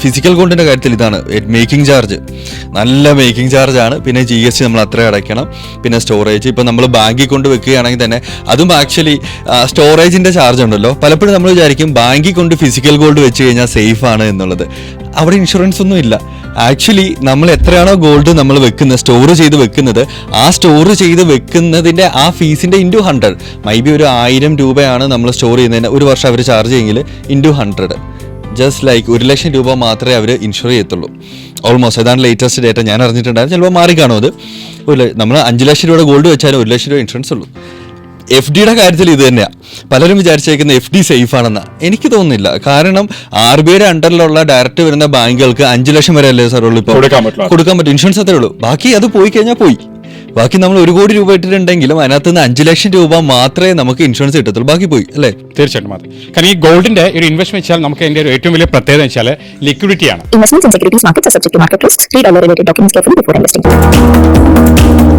Physical ഗോൾഡിൻ്റെ കാര്യത്തിൽ ഇതാണ് മേക്കിംഗ് ചാർജ്, നല്ല മേക്കിംഗ് ചാർജാണ്. പിന്നെ GST നമ്മൾ അത്ര അടയ്ക്കണം. പിന്നെ സ്റ്റോറേജ് ഇപ്പോൾ നമ്മൾ ബാങ്കിൽ കൊണ്ട് വെക്കുകയാണെങ്കിൽ തന്നെ അതും ആക്ച്വലി സ്റ്റോറേജിൻ്റെ ചാർജ് ഉണ്ടല്ലോ. പലപ്പോഴും നമ്മൾ വിചാരിക്കും ബാങ്കിൽ കൊണ്ട് ഫിസിക്കൽ ഗോൾഡ് വെച്ച് കഴിഞ്ഞാൽ സേഫ് ആണ് എന്നുള്ളത്. അവിടെ ഇൻഷുറൻസ് ഒന്നും ഇല്ല. ആക്ച്വലി നമ്മൾ എത്രയാണോ ഗോൾഡ് നമ്മൾ വെക്കുന്നത്, സ്റ്റോർ ചെയ്ത് വെക്കുന്നത്, ആ സ്റ്റോർ ചെയ്ത് വെക്കുന്നതിൻ്റെ ആ ഫീസിൻ്റെ ×100 മൈ ബി ഒരു 1000 രൂപയാണ് നമ്മൾ സ്റ്റോർ ചെയ്യുന്നതിന് ഒരു വർഷം അവർ ചാർജ് ചെയ്യുമെങ്കിൽ ×100 ജസ്റ്റ് ലൈക്ക് 1 ലക്ഷം രൂപ മാത്രമേ അവർ ഇൻഷുർ ചെയ്യത്തുള്ളൂ. ഓൾമോസ്റ്റ് അതാണ് ലേറ്റസ്റ്റ് ഡേറ്റ ഞാൻ അറിഞ്ഞിട്ടുണ്ടായിരുന്നു. ചിലപ്പോൾ മാറിക്കാണും അത്. നമ്മൾ 5 ലക്ഷം രൂപയുടെ ഗോൾഡ് വെച്ചാലും 1 ലക്ഷം രൂപ ഇൻഷുറൻസ് ഉള്ളൂ. FDയുടെ കാര്യത്തിൽ ഇത് തന്നെയാണ്. പലരും വിചാരിച്ചേക്കുന്ന FD സേഫ് ആണെന്നാണ്. എനിക്ക് തോന്നുന്നില്ല. കാരണം RBIയുടെ അണ്ടറിലുള്ള ഡയറക്റ്റ് വരുന്ന ബാങ്കുകൾക്ക് 5 ലക്ഷം വരെ അല്ലേ സാർ ഉള്ളൂ ഇപ്പോൾ കൊടുക്കാൻ പറ്റും. ഇൻഷുറൻസ് അത്രേ ഉള്ളൂ. ബാക്കി അത് പോയി കഴിഞ്ഞാൽ പോയി. ബാക്കി നമ്മൾ 1 കോടി രൂപ ഇട്ടിട്ടുണ്ടെങ്കിലും അതിനകത്ത് നിന്ന് 5 ലക്ഷം രൂപ മാത്രമേ നമുക്ക് ഇൻഷുറൻസ് കിട്ടത്തുള്ളൂ. ബാക്കി പോയി അല്ലേ? തീർച്ചയായിട്ടും അതെ. കാരണം ഈ ഗോൾഡിന്റെ ഒരു ഇൻവെസ്റ്റ്മെന്റ് വെച്ചാൽ നമുക്ക് അതിന്റെ ഒരു ഏറ്റവും വലിയ പ്രത്യേകത വെച്ചാൽ ലിക്വിഡിറ്റിയാണ്. Investments in securities markets are subject to market risks. Read all the related documents carefully before investing.